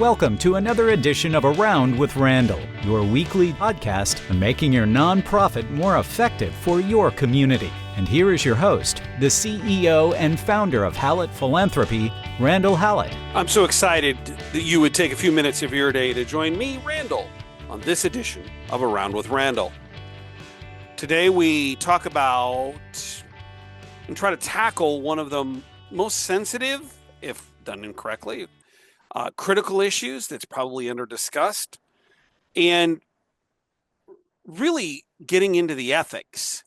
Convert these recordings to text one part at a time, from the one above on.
Welcome to another edition of Around with Randall, your weekly podcast on making your nonprofit more effective for your community. And here is your host, the CEO and founder of Hallett Philanthropy, Randall Hallett. I'm so excited that you would take a few minutes of your day to join me, Randall, on this edition of Around with Randall. Today we talk about and try to tackle one of the most sensitive, if done incorrectly, critical issues that's probably under-discussed, and really getting into the ethics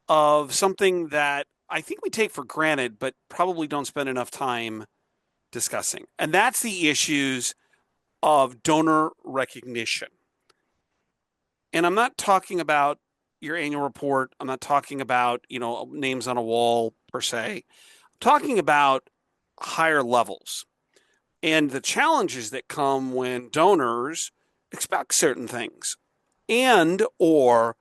of something that I think we take for granted, but probably don't spend enough time discussing. And that's the issues of donor recognition. And I'm not talking about your annual report. I'm not talking about, names on a wall per se. I'm talking about higher levels and the challenges that come when donors expect certain things or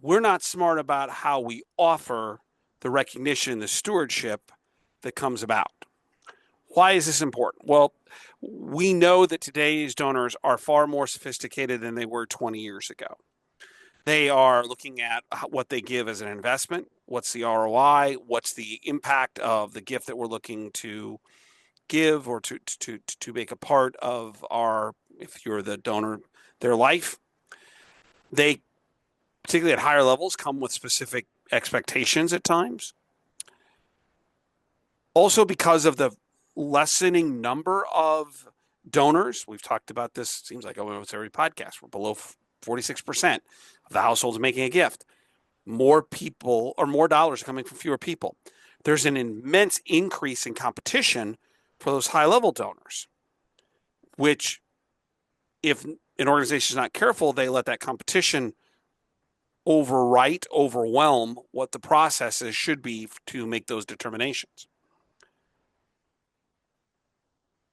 we're not smart about how we offer the recognition, the stewardship that comes about. Why is this important? Well, we know that today's donors are far more sophisticated than they were 20 years ago. They are looking at what they give as an investment, what's the ROI, what's the impact of the gift that we're looking to give or to make a part of if you're the donor, their life. They, particularly at higher levels, come with specific expectations at times. Also, because of the lessening number of donors, we've talked about this, seems like almost every podcast, we're below 46% of the households making a gift. More people or more dollars are coming from fewer people. There's an immense increase in competition for those high-level donors, which if an organization is not careful, they let that competition overwhelm what the processes should be to make those determinations.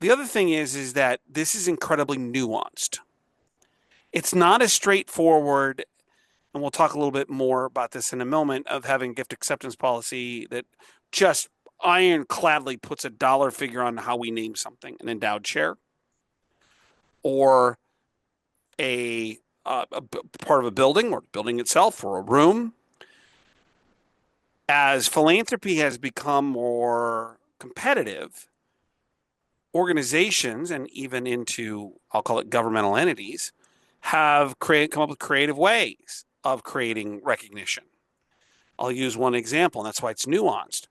The other thing is that this is incredibly nuanced. It's not as straightforward, and we'll talk a little bit more about this in a moment, of having gift acceptance policy that just ironcladly puts a dollar figure on how we name something, an endowed chair, or a part of a building or building itself or a room. As philanthropy has become more competitive, organizations and even into, I'll call it governmental entities, have come up with creative ways of creating recognition. I'll use one example, and that's why it's nuanced.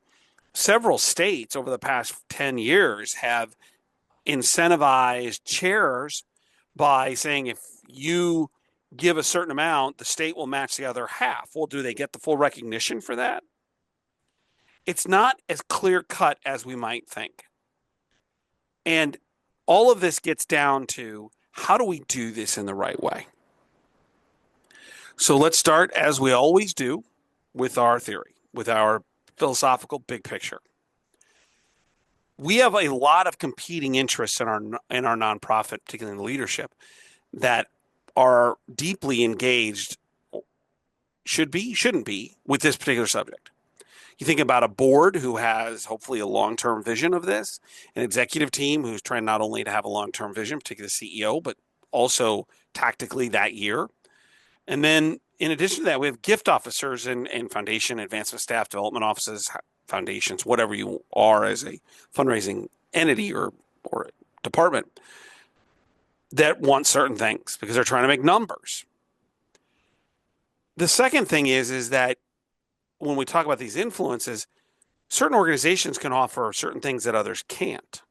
Several states over the past 10 years have incentivized chairs by saying if you give a certain amount, the state will match the other half. Well, do they get the full recognition for that? It's not as clear-cut as we might think. And all of this gets down to, how do we do this in the right way? So let's start, as we always do, with our theory, with our philosophical big picture. We have a lot of competing interests in our nonprofit, particularly in the leadership, that are deeply engaged, shouldn't be, with this particular subject. You think about a board who has hopefully a long-term vision of this, an executive team who's trying not only to have a long-term vision, particularly the CEO, but also tactically that year. And then in addition to that, we have gift officers and foundation, advancement staff, development offices, foundations, whatever you are as a fundraising entity or department, that want certain things because they're trying to make numbers. The second thing is that when we talk about these influences, certain organizations can offer certain things that others can't.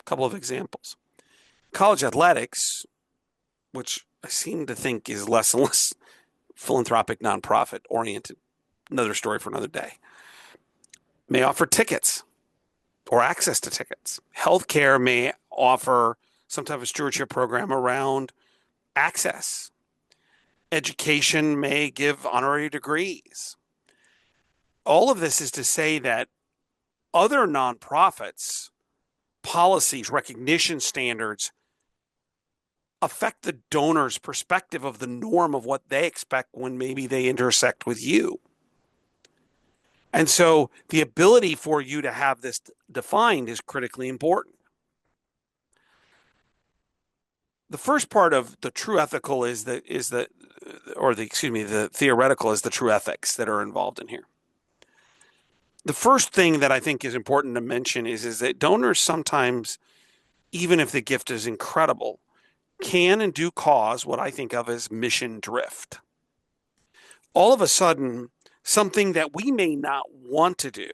A couple of examples. College athletics, which I seem to think is less and less philanthropic, nonprofit oriented, another story for another day, may offer tickets or access to tickets. Healthcare may offer some type of stewardship program around access. Education may give honorary degrees. All of this is to say that other nonprofits, policies, recognition standards affect the donor's perspective of the norm of what they expect when maybe they intersect with you. And so the ability for you to have this defined is critically important. the first part of the true ethical is the theoretical is the true ethics that are involved in here. The first thing that I think is important to mention is that donors sometimes, even if the gift is incredible, can and do cause what I think of as mission drift. All of a sudden, something that we may not want to do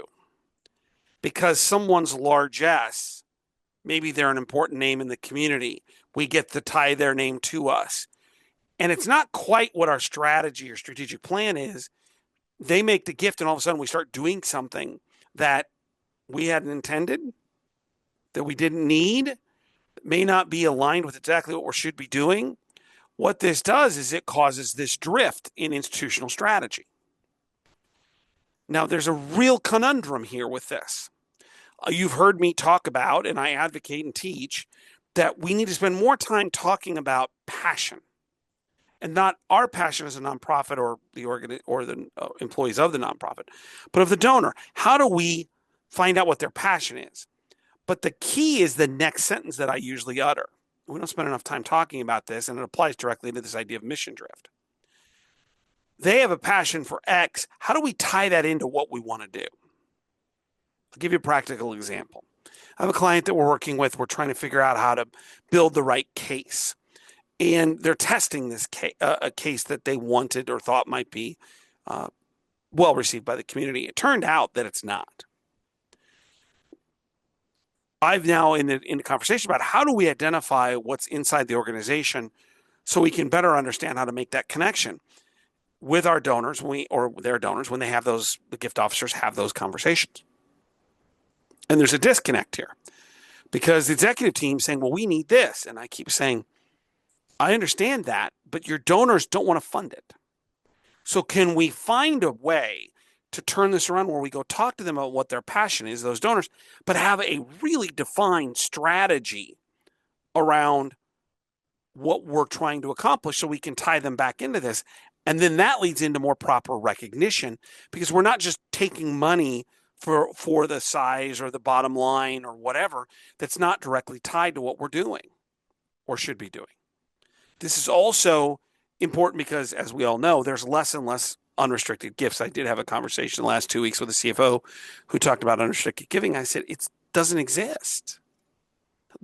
because someone's largesse, maybe they're an important name in the community, we get to tie their name to us. And it's not quite what our strategy or strategic plan is. They make the gift and all of a sudden we start doing something that we hadn't intended, that we didn't need, may not be aligned with exactly what we should be doing. What this does is it causes this drift in institutional strategy. Now, there's a real conundrum here with this. You've heard me talk about, and I advocate and teach, that we need to spend more time talking about passion. And not our passion as a nonprofit or the employees of the nonprofit, but of the donor. How do we find out what their passion is? But the key is the next sentence that I usually utter. We don't spend enough time talking about this, and it applies directly to this idea of mission drift. They have a passion for X. How do we tie that into what we want to do? I'll give you a practical example. I have a client that we're working with. We're trying to figure out how to build the right case. And they're testing this a case that they wanted or thought might be well received by the community. It turned out that it's not. I've now in the conversation about how do we identify what's inside the organization so we can better understand how to make that connection with our donors or their donors when they have the gift officers have those conversations. And there's a disconnect here because the executive team saying, well, we need this. And I keep saying, I understand that, but your donors don't want to fund it. So can we find a way to turn this around where we go talk to them about what their passion is, those donors, but have a really defined strategy around what we're trying to accomplish so we can tie them back into this. And then that leads into more proper recognition because we're not just taking money for the size or the bottom line or whatever that's not directly tied to what we're doing or should be doing. This is also important because, as we all know, there's less and less unrestricted gifts. I did have a conversation the last 2 weeks with a CFO who talked about unrestricted giving. I said, it doesn't exist.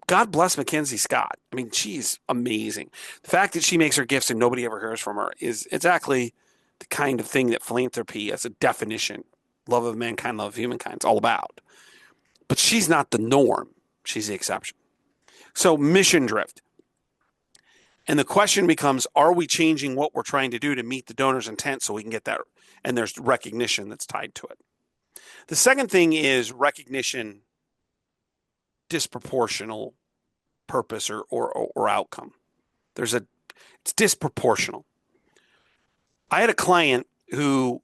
God bless Mackenzie Scott. I mean, she's amazing. The fact that she makes her gifts and nobody ever hears from her is exactly the kind of thing that philanthropy as a definition, love of mankind, love of humankind, is all about. But she's not the norm. She's the exception. So mission drift. And the question becomes, are we changing what we're trying to do to meet the donor's intent so we can get that? And there's recognition that's tied to it. The second thing is recognition, disproportional purpose or outcome. It's disproportional. I had a client who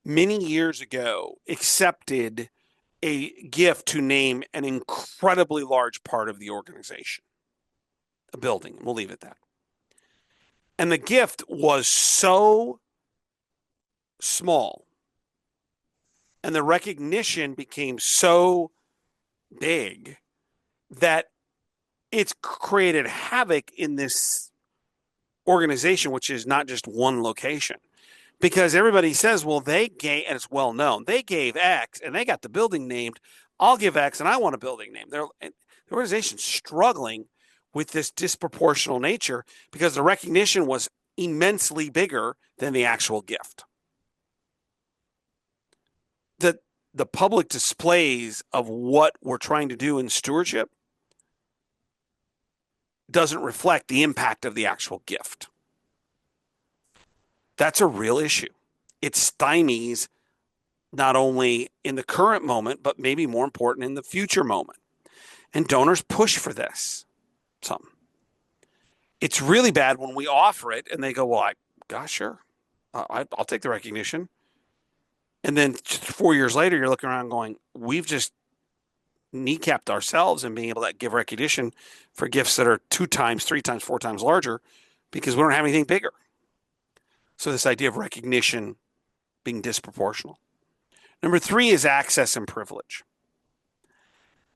many years ago accepted a gift to name an incredibly large part of the organization. A building. We'll leave it at that. And the gift was so small and the recognition became so big that it's created havoc in this organization, which is not just one location. Because everybody says, well, they gave, and it's well known, they gave X and they got the building named. I'll give X and I want a building name. The organization's struggling with this disproportional nature because the recognition was immensely bigger than the actual gift. The public displays of what we're trying to do in stewardship doesn't reflect the impact of the actual gift. That's a real issue. It stymies not only in the current moment, but maybe more important in the future moment. And donors push for this. It's really bad when we offer it and they go, well, gosh, sure. I'll take the recognition. And then 4 years later, you're looking around going, we've just kneecapped ourselves in being able to give recognition for gifts that are 2 times, 3 times, 4 times larger because we don't have anything bigger. So this idea of recognition being disproportional. Number 3 is access and privilege.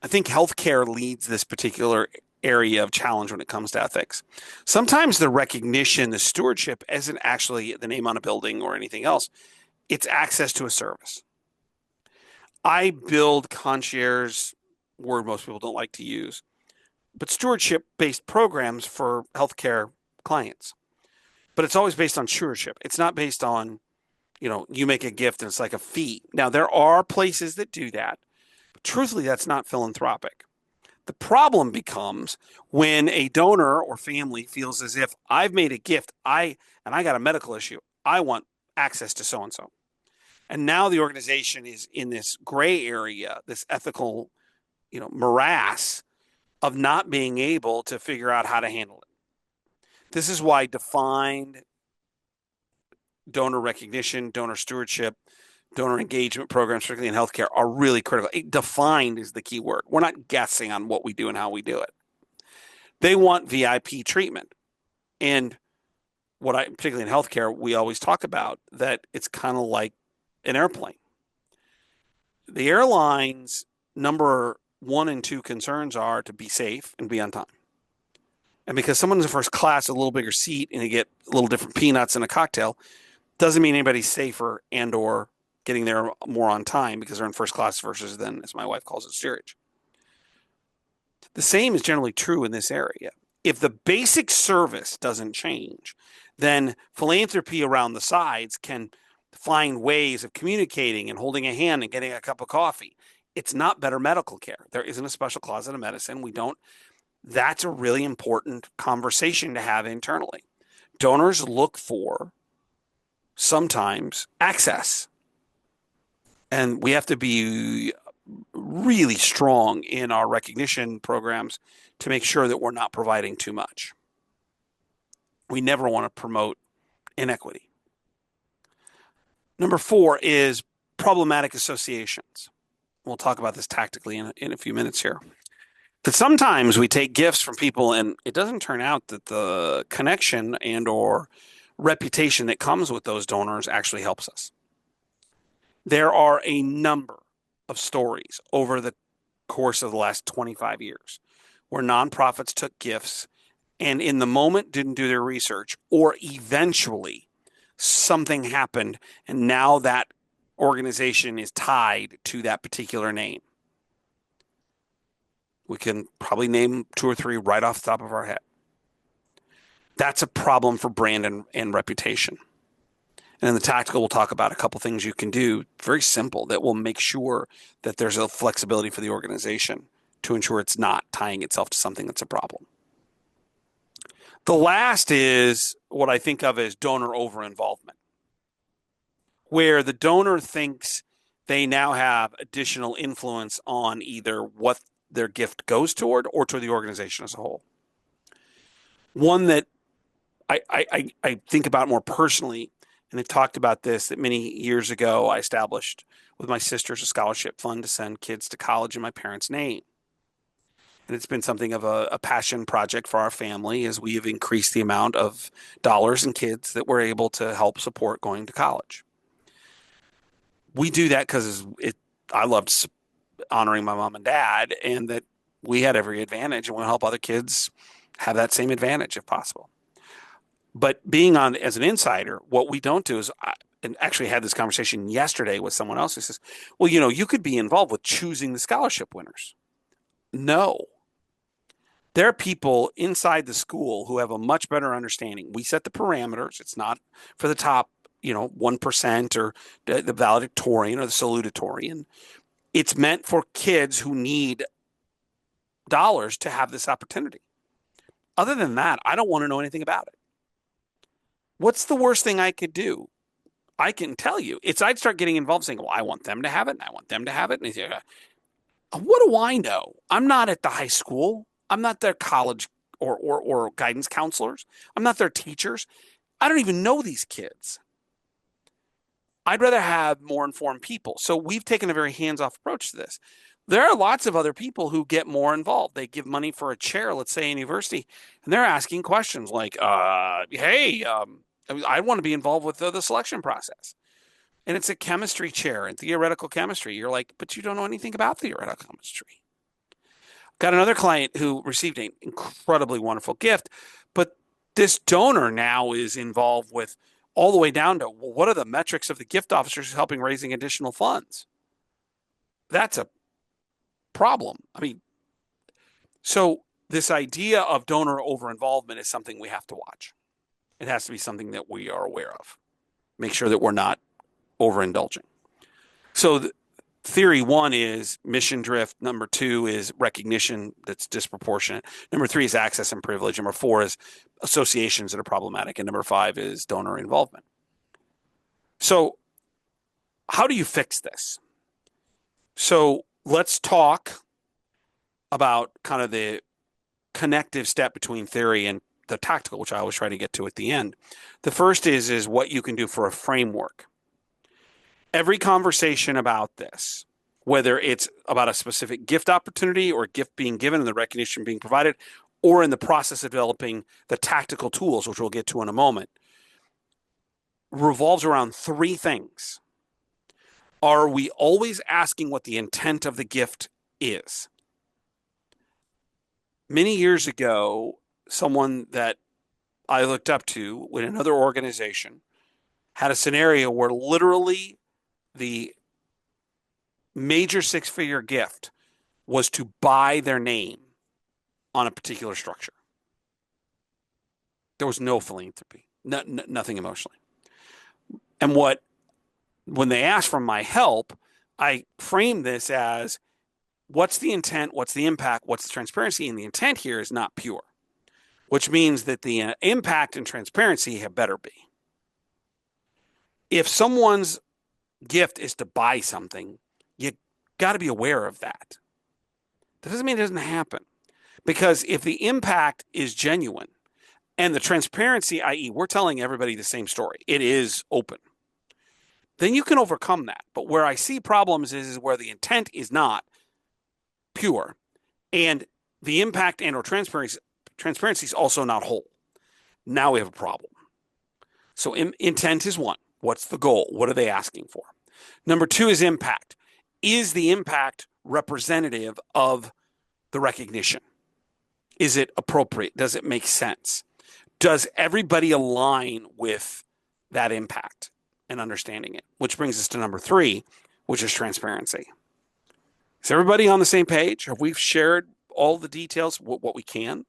I think healthcare leads this particular area of challenge when it comes to ethics. Sometimes the recognition, the stewardship isn't actually the name on a building or anything else. It's access to a service. I build concierge, word most people don't like to use, but stewardship-based programs for healthcare clients. But it's always based on stewardship. It's not based on, you make a gift and it's like a fee. Now, there are places that do that, but truthfully, that's not philanthropic. The problem becomes when a donor or family feels as if I've made a gift, I got a medical issue, I want access to so-and-so. And now the organization is in this gray area, this ethical, morass of not being able to figure out how to handle it. This is why defined donor recognition, donor stewardship, donor engagement programs, particularly in healthcare, are really critical. Defined is the key word. We're not guessing on what we do and how we do it. They want VIP treatment. And particularly in healthcare, we always talk about that it's kind of like an airplane. The airline's number 1 and 2 concerns are to be safe and be on time. And because someone's in first class, a little bigger seat, and you get a little different peanuts in a cocktail, doesn't mean anybody's safer and or getting there more on time because they're in first class versus then, as my wife calls it, steerage. The same is generally true in this area. If the basic service doesn't change, then philanthropy around the sides can find ways of communicating and holding a hand and getting a cup of coffee. It's not better medical care. There isn't a special closet of medicine. That's a really important conversation to have internally. Donors look for sometimes access. And we have to be really strong in our recognition programs to make sure that we're not providing too much. We never want to promote inequity. Number 4 is problematic associations. We'll talk about this tactically in a few minutes here. But sometimes we take gifts from people and it doesn't turn out that the connection and or reputation that comes with those donors actually helps us. There are a number of stories over the course of the last 25 years where nonprofits took gifts and in the moment didn't do their research, or eventually something happened and now that organization is tied to that particular name. We can probably name 2 or 3 right off the top of our head. That's a problem for brand and reputation. And in the tactical, we'll talk about a couple things you can do, very simple, that will make sure that there's a flexibility for the organization to ensure it's not tying itself to something that's a problem. The last is what I think of as donor over-involvement, where the donor thinks they now have additional influence on either what their gift goes toward or to the organization as a whole. One that I think about more personally, and I've talked about this, that many years ago I established with my sisters a scholarship fund to send kids to college in my parents' name. And it's been something of a passion project for our family as we have increased the amount of dollars and kids that we're able to help support going to college. We do that because I loved honoring my mom and dad, and that we had every advantage and want to help other kids have that same advantage if possible. But being on as an insider, what we don't do is, and actually had this conversation yesterday with someone else who says, well, you could be involved with choosing the scholarship winners. No. There are people inside the school who have a much better understanding. We set the parameters. It's not for the top, 1% or the valedictorian or the salutatorian. It's meant for kids who need dollars to have this opportunity. Other than that, I don't want to know anything about it. What's the worst thing I could do? I can tell you. I'd start getting involved saying, well, I want them to have it, and I want them to have it. And what do I know? I'm not at the high school. I'm not their college or guidance counselors. I'm not their teachers. I don't even know these kids. I'd rather have more informed people. So we've taken a very hands-off approach to this. There are lots of other people who get more involved. They give money for a chair, let's say in university, and they're asking questions like, hey, I want to be involved with the selection process. And it's a chemistry chair in theoretical chemistry. You're like, but you don't know anything about theoretical chemistry. Got another client who received an incredibly wonderful gift, but this donor now is involved with all the way down to, well, what are the metrics of the gift officers helping raising additional funds? That's a problem. I mean, so this idea of donor over involvement is something we have to watch. It has to be something that we are aware of. Make sure that we're not overindulging. So theory one is mission drift. Number two is recognition that's disproportionate. Number three is access and privilege. Number four is associations that are problematic. And number five is donor involvement. So how do you fix this? So let's talk about kind of the connective step between theory and the tactical, which I always try to get to at the end. The first is what you can do for a framework. Every conversation about this, whether it's about a specific gift opportunity or gift being given and the recognition being provided, or in the process of developing the tactical tools, which we'll get to in a moment, revolves around three things. Are we always asking what the intent of the gift is? Many years ago, someone that I looked up to in another organization had a scenario where literally the major six-figure gift was to buy their name on a particular structure. There was no philanthropy, nothing emotionally. And when they asked for my help, I framed this as, what's the intent? What's the impact? What's the transparency? And the intent here is not pure, which means that the impact and transparency have better be. If someone's gift is to buy something, you got to be aware of that. That doesn't mean it doesn't happen. Because if the impact is genuine and the transparency, i.e., we're telling everybody the same story, it is open, then you can overcome that. But where I see problems is where the intent is not pure and the impact and or transparency is also not whole. Now we have a problem. So intent is one. What's the goal? What are they asking for? Number two is impact. Is the impact representative of the recognition? Is it appropriate? Does it make sense? Does everybody align with that impact and understanding it? Which brings us to number three, which is transparency. Is everybody on the same page? Have we shared all the details, what we can?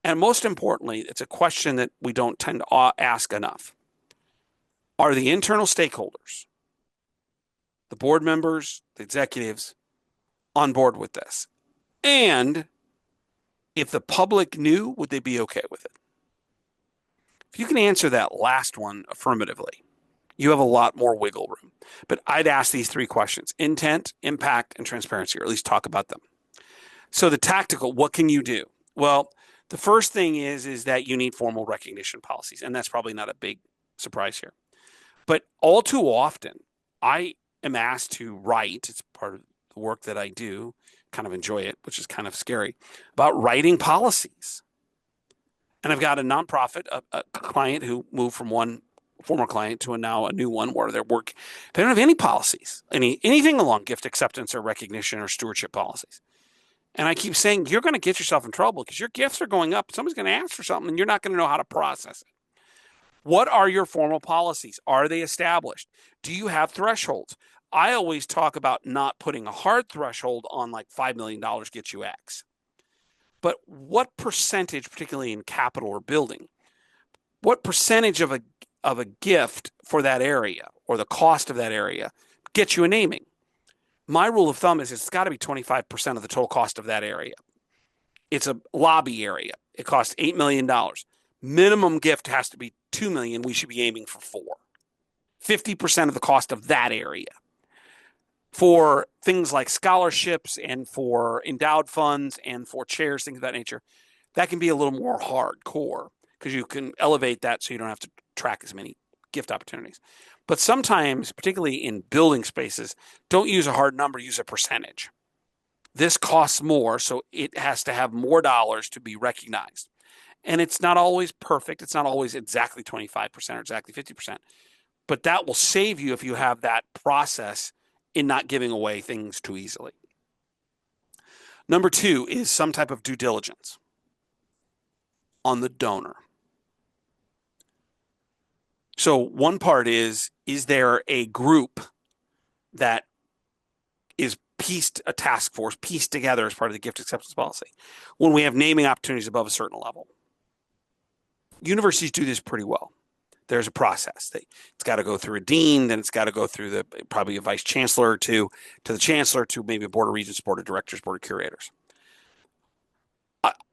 And most importantly, it's a question that we don't tend to ask enough. Are the internal stakeholders, the board members, the executives, on board with this? And if the public knew, would they be okay with it? If you can answer that last one affirmatively, you have a lot more wiggle room. But I'd ask these three questions: intent, impact, and transparency, or at least talk about them. So the tactical, what can you do? Well, the first thing is that you need formal recognition policies, and that's probably not a big surprise here. But all too often, I am asked to write, it's part of the work that I do, kind of enjoy it, which is kind of scary, about writing policies. And I've got a nonprofit, a client who moved from one former client to now a new one where they don't have any policies, anything along gift acceptance or recognition or stewardship policies. And I keep saying, you're going to get yourself in trouble because your gifts are going up. Somebody's going to ask for something and you're not going to know how to process it. What are your formal policies? Are they established? Do you have thresholds? I always talk about not putting a hard threshold on like $5 million gets you X. But what percentage, particularly in capital or building, what percentage of a gift for that area or the cost of that area gets you a naming? My rule of thumb is it's got to be 25% of the total cost of that area. It's a lobby area. It costs $8 million. Minimum gift has to be $2 million. We should be aiming for 4. 50% of the cost of that area. For things like scholarships and for endowed funds and for chairs, things of that nature, that can be a little more hardcore because you can elevate that so you don't have to track as many gift opportunities. But sometimes, particularly in building spaces, don't use a hard number, use a percentage. This costs more, so it has to have more dollars to be recognized. And it's not always perfect. It's not always exactly 25% or exactly 50%. But that will save you if you have that process in not giving away things too easily. Number two is some type of due diligence on the donor. So one part is there a group that is a task force pieced together as part of the gift acceptance policy when we have naming opportunities above a certain level? Universities do this pretty well. There's a process. It's got to go through a dean, then it's got to go through probably a vice chancellor to the chancellor, to maybe a board of regents, board of directors, board of curators.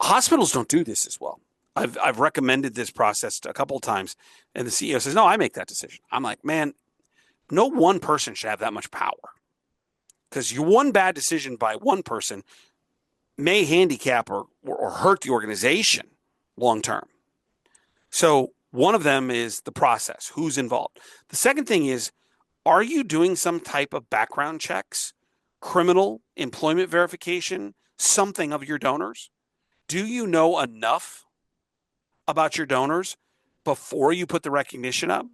Hospitals don't do this as well. I've recommended this process a couple of times, and the CEO says, no, I make that decision. I'm like, man, no one person should have that much power, because your one bad decision by one person may handicap or hurt the organization long term. So one of them is the process, who's involved. The second thing is, are you doing some type of background checks, criminal employment verification, something of your donors? Do you know enough about your donors before you put the recognition up?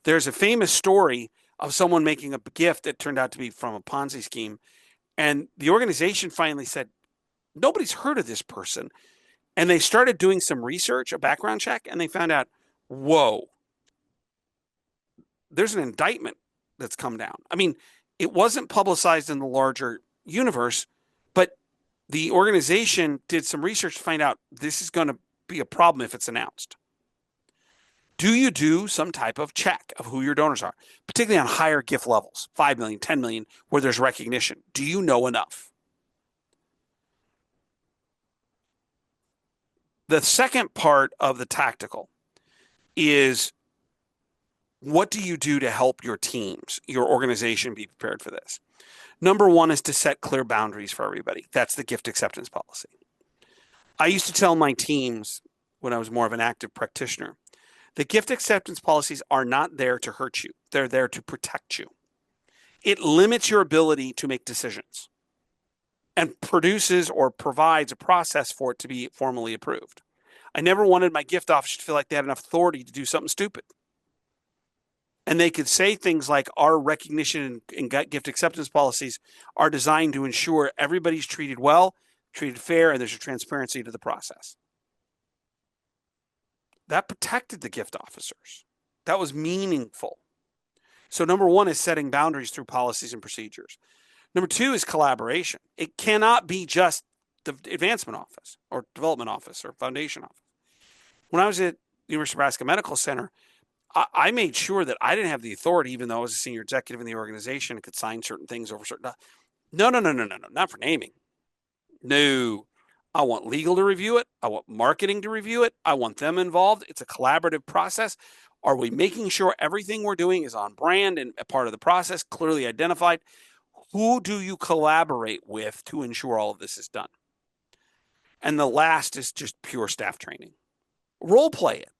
There's a famous story of someone making a gift that turned out to be from a Ponzi scheme. And the organization finally said, nobody's heard of this person. And they started doing some research, a background check, and they found out, whoa, there's an indictment that's come down. I mean, it wasn't publicized in the larger universe, but the organization did some research to find out this is going to be a problem if it's announced. Do you do some type of check of who your donors are, particularly on higher gift levels, 5 million, 10 million, where there's recognition? Do you know enough? The second part of the tactical is, what do you do to help your teams, your organization, be prepared for this? Number one is to set clear boundaries for everybody. That's the gift acceptance policy. I used to tell my teams when I was more of an active practitioner, the gift acceptance policies are not there to hurt you. They're there to protect you. It limits your ability to make decisions and produces or provides a process for it to be formally approved. I never wanted my gift office to feel like they had enough authority to do something stupid. And they could say things like, our recognition and gift acceptance policies are designed to ensure everybody's treated well, treated fair, and there's a transparency to the process. That protected the gift officers. That was meaningful. So number one is setting boundaries through policies and procedures. Number two is collaboration. It cannot be just the advancement office or development office or foundation office. When I was at University of Nebraska Medical Center, I made sure that I didn't have the authority, even though I was a senior executive in the organization and could sign certain things over certain. No, not for naming. No, I want legal to review it. I want marketing to review it. I want them involved. It's a collaborative process. Are we making sure everything we're doing is on brand and a part of the process, clearly identified? Who do you collaborate with to ensure all of this is done? And the last is just pure staff training. Role play it.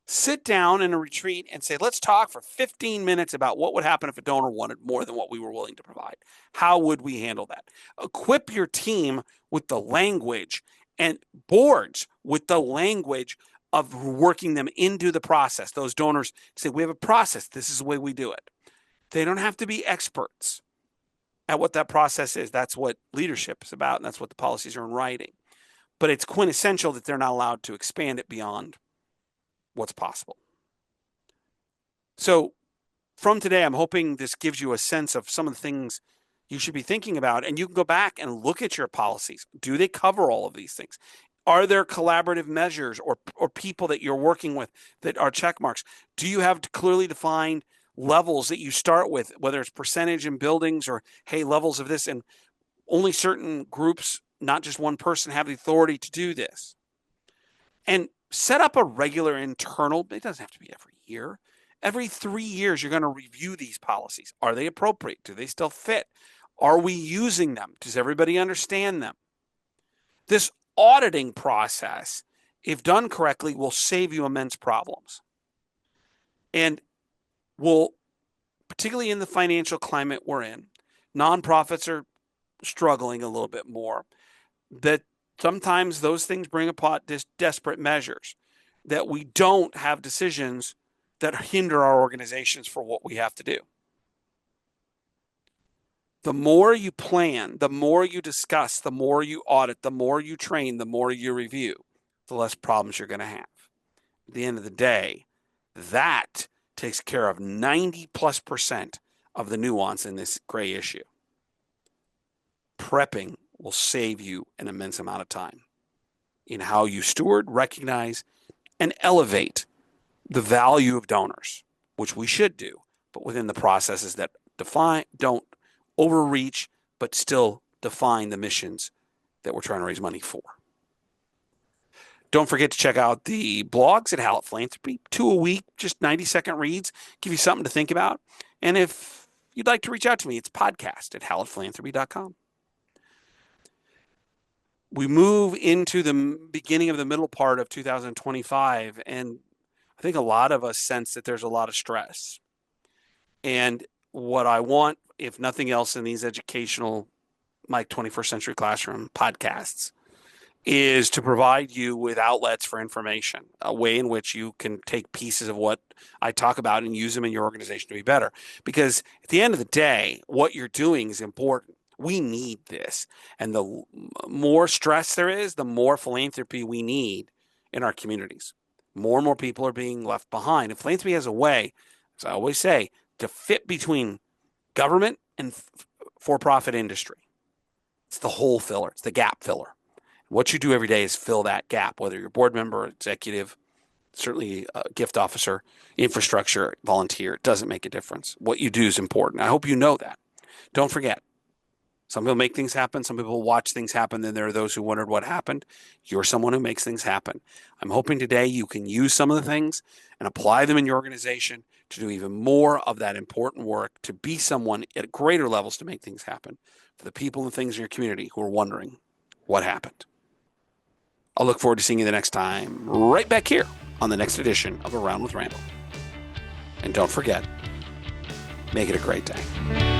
Sit down in a retreat and say, let's talk for 15 minutes about what would happen if a donor wanted more than what we were willing to provide. How would we handle that? Equip your team with the language and boards with the language of working them into the process. Those donors say, we have a process. This is the way we do it. They don't have to be experts at what that process is. That's what leadership is about, and that's what the policies are in writing. But it's quintessential that they're not allowed to expand it beyond what's possible. So from today, I'm hoping this gives you a sense of some of the things you should be thinking about, and you can go back and look at your policies. Do they cover all of these things? Are there collaborative measures or people that you're working with that are check marks? Do you have clearly defined levels that you start with, whether it's percentage in buildings or, hey, levels of this, and only certain groups, not just one person, have the authority to do this? And set up a regular internal, it doesn't have to be every year. Every 3 years, you're going to review these policies. Are they appropriate? Do they still fit? Are we using them? Does everybody understand them? This auditing process, if done correctly, will save you immense problems. And will, particularly in the financial climate we're in, nonprofits are struggling a little bit more, that sometimes those things bring upon desperate measures, that we don't have decisions that hinder our organizations for what we have to do. The more you plan, the more you discuss, the more you audit, the more you train, the more you review, the less problems you're going to have. At the end of the day, that takes care of 90+% of the nuance in this gray issue. Prepping will save you an immense amount of time in how you steward, recognize, and elevate the value of donors, which we should do, but within the processes that don't overreach, but still define the missions that we're trying to raise money for. Don't forget to check out the blogs at Hallett Philanthropy, 2 a week, just 90-second reads, give you something to think about. And if you'd like to reach out to me, it's podcast@hallettphilanthropy.com. We move into the beginning of the middle part of 2025, and I think a lot of us sense that there's a lot of stress. And what I want, if nothing else, in these educational, like 21st Century Classroom podcasts, is to provide you with outlets for information, a way in which you can take pieces of what I talk about and use them in your organization to be better. Because at the end of the day, what you're doing is important. We need this. And the more stress there is, the more philanthropy we need in our communities. More and more people are being left behind. And philanthropy has a way, as I always say, to fit between government and for-profit industry. It's the hole filler. It's the gap filler. What you do every day is fill that gap, whether you're a board member, executive, certainly a gift officer, infrastructure, volunteer. It doesn't make a difference. What you do is important. I hope you know that. Don't forget, some people make things happen. Some people watch things happen. Then there are those who wondered what happened. You're someone who makes things happen. I'm hoping today you can use some of the things and apply them in your organization to do even more of that important work, to be someone at greater levels to make things happen for the people and things in your community who are wondering what happened. I'll look forward to seeing you the next time, right back here on the next edition of Around with Randall. And don't forget, make it a great day.